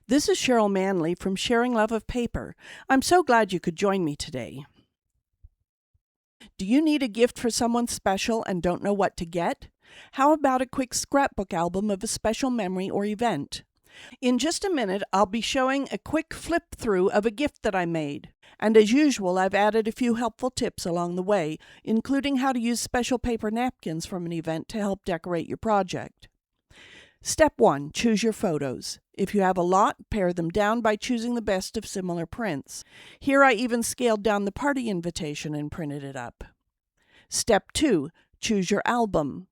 This is Cheryl Manley from Sharing Love of Paper. I'm so glad you could join me today. Do you need a gift for someone special and don't know what to get? How about a quick scrapbook album of a special memory or event? In just a minute, I'll be showing a quick flip through of a gift that I made. And as usual, I've added a few helpful tips along the way, including how to use special paper napkins from an event to help decorate your project. Step 1. Choose your photos. If you have a lot, pare them down by choosing the best of similar prints. Here I even scaled down the party invitation and printed it up. Step 2. Choose your album.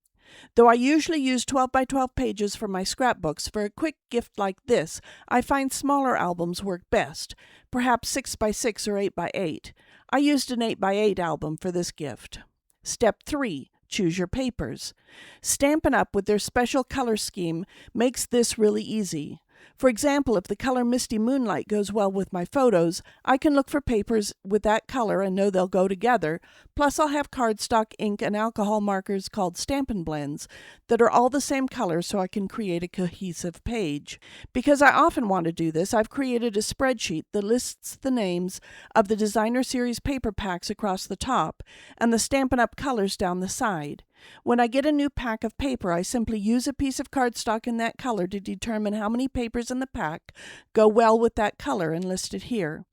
Though I usually use 12 by 12 pages for my scrapbooks, for a quick gift like this, I find smaller albums work best, perhaps 6 by 6 or 8 by 8. I used an 8 by 8 album for this gift. Step 3. Choose your papers. Stampin' Up! With their special color scheme makes this really easy. For example, if the color Misty Moonlight goes well with my photos, I can look for papers with that color and know they'll go together. Plus, I'll have cardstock, ink, and alcohol markers called Stampin' Blends that are all the same color so I can create a cohesive page. Because I often want to do this, I've created a spreadsheet that lists the names of the Designer Series paper packs across the top and the Stampin' Up! Colors down the side. When I get a new pack of paper, I simply use a piece of cardstock in that color to determine how many papers in the pack go well with that color and list it here.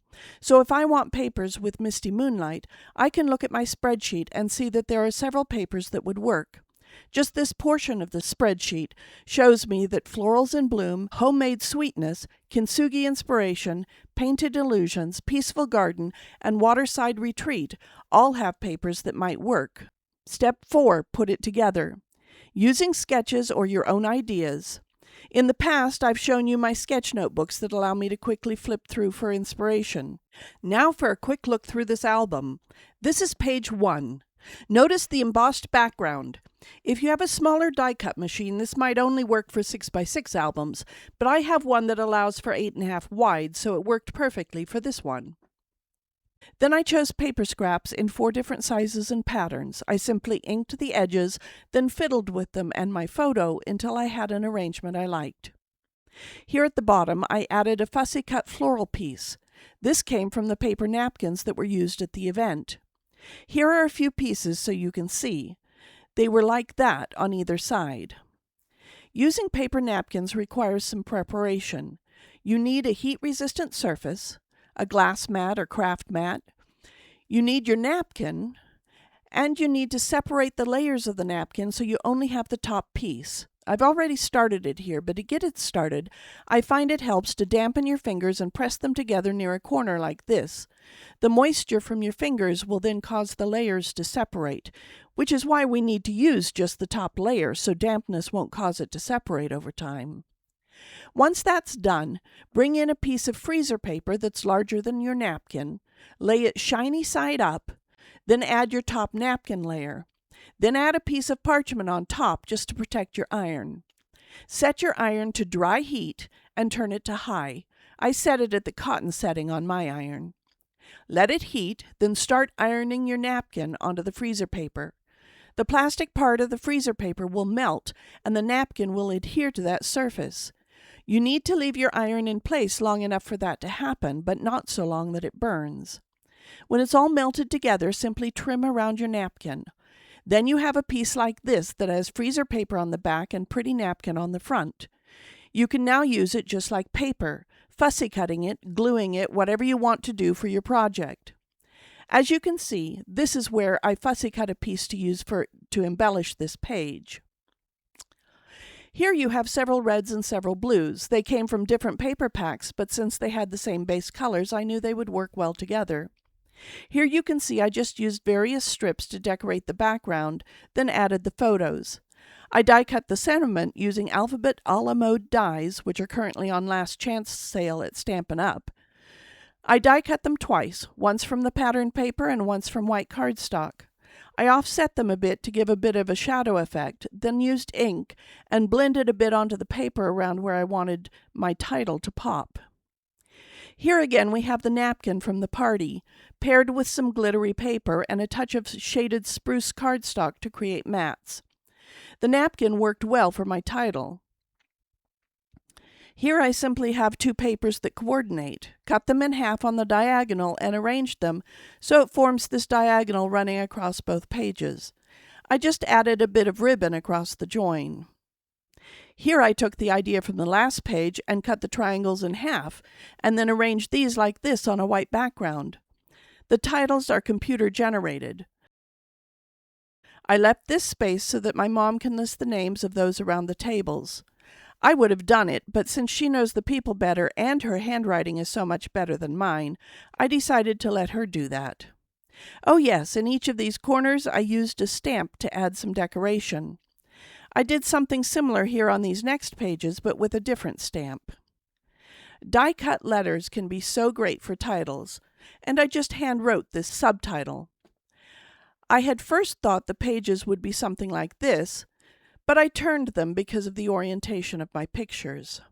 So if I want papers with Misty Moonlight, I can look at my spreadsheet and see that there are several papers that would work. Just this portion of the spreadsheet shows me that Florals in Bloom, Homemade Sweetness, Kintsugi Inspiration, Painted Illusions, Peaceful Garden, and Waterside Retreat all have papers that might work. Step 4. Put it together. Using sketches or your own ideas. In the past, I've shown you my sketch notebooks that allow me to quickly flip through for inspiration. Now for a quick look through this album. This is page 1. Notice the embossed background. If you have a smaller die-cut machine, this might only work for 6 by 6 albums, but I have one that allows for 8.5 wide, so it worked perfectly for this one. Then I chose paper scraps in 4 different sizes and patterns. I simply inked the edges, then fiddled with them and my photo until I had an arrangement I liked. Here at the bottom, I added a fussy cut floral piece. This came from the paper napkins that were used at the event. Here are a few pieces so you can see. They were like that on either side. Using paper napkins requires some preparation. You need a heat-resistant surface, a glass mat or craft mat. You need your napkin, and you need to separate the layers of the napkin so you only have the top piece. I've already started it here, but to get it started, I find it helps to dampen your fingers and press them together near a corner like this. The moisture from your fingers will then cause the layers to separate, which is why we need to use just the top layer so dampness won't cause it to separate over time. Once that's done, bring in a piece of freezer paper that's larger than your napkin, lay it shiny side up, then add your top napkin layer. Then add a piece of parchment on top just to protect your iron. Set your iron to dry heat and turn it to high. I set it at the cotton setting on my iron. Let it heat, then start ironing your napkin onto the freezer paper. The plastic part of the freezer paper will melt and the napkin will adhere to that surface. You need to leave your iron in place long enough for that to happen, but not so long that it burns. When it's all melted together, simply trim around your napkin. Then you have a piece like this that has freezer paper on the back and pretty napkin on the front. You can now use it just like paper, fussy cutting it, gluing it, whatever you want to do for your project. As you can see, this is where I fussy cut a piece to use to embellish this page. Here you have several reds and several blues. They came from different paper packs, but since they had the same base colors, I knew they would work well together. Here you can see I just used various strips to decorate the background, then added the photos. I die cut the sentiment using Alphabet a la Mode dies, which are currently on last chance sale at Stampin' Up. I die cut them twice, once from the pattern paper and once from white cardstock. I offset them a bit to give a bit of a shadow effect, then used ink and blended a bit onto the paper around where I wanted my title to pop. Here again we have the napkin from the party, paired with some glittery paper and a touch of shaded spruce cardstock to create mats. The napkin worked well for my title. Here I simply have two papers that coordinate, cut them in half on the diagonal and arranged them so it forms this diagonal running across both pages. I just added a bit of ribbon across the join. Here I took the idea from the last page and cut the triangles in half, and then arranged these like this on a white background. The titles are computer generated. I left this space so that my mom can list the names of those around the tables. I would have done it, but since she knows the people better and her handwriting is so much better than mine, I decided to let her do that. Oh yes, in each of these corners I used a stamp to add some decoration. I did something similar here on these next pages, but with a different stamp. Die-cut letters can be so great for titles, and I just hand-wrote this subtitle. I had first thought the pages would be something like this, but I turned them because of the orientation of my pictures.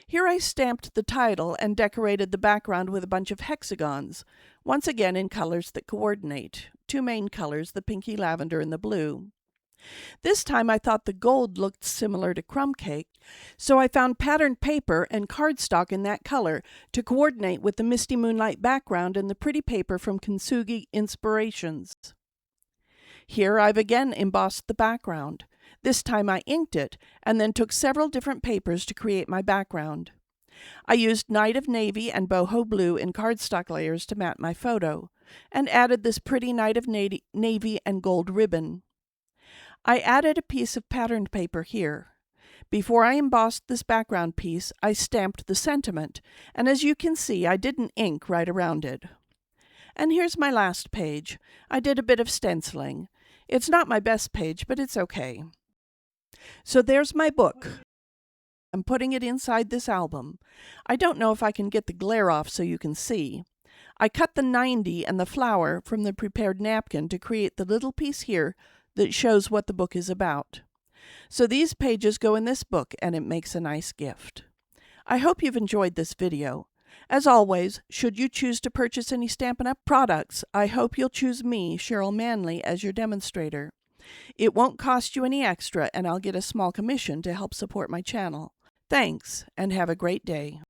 Here I stamped the title and decorated the background with a bunch of hexagons, once again in colors that coordinate, two main colors, the pinky lavender and the blue. This time I thought the gold looked similar to crumb cake, so I found patterned paper and cardstock in that color to coordinate with the misty moonlight background and the pretty paper from Kintsugi Inspirations. Here I've again embossed the background. This time I inked it, and then took several different papers to create my background. I used Night of Navy and Boho Blue in cardstock layers to mat my photo, and added this pretty Night of Navy and gold ribbon. I added a piece of patterned paper here. Before I embossed this background piece, I stamped the sentiment, and as you can see, I didn't ink right around it. And here's my last page. I did a bit of stenciling. It's not my best page, but it's okay. So there's my book. I'm putting it inside this album. I don't know if I can get the glare off so you can see. I cut the 90 and the flower from the prepared napkin to create the little piece here that shows what the book is about. So these pages go in this book and it makes a nice gift. I hope you've enjoyed this video. As always, should you choose to purchase any Stampin' Up! Products, I hope you'll choose me, Cheryl Manley, as your demonstrator. It won't cost you any extra, and I'll get a small commission to help support my channel. Thanks, and have a great day.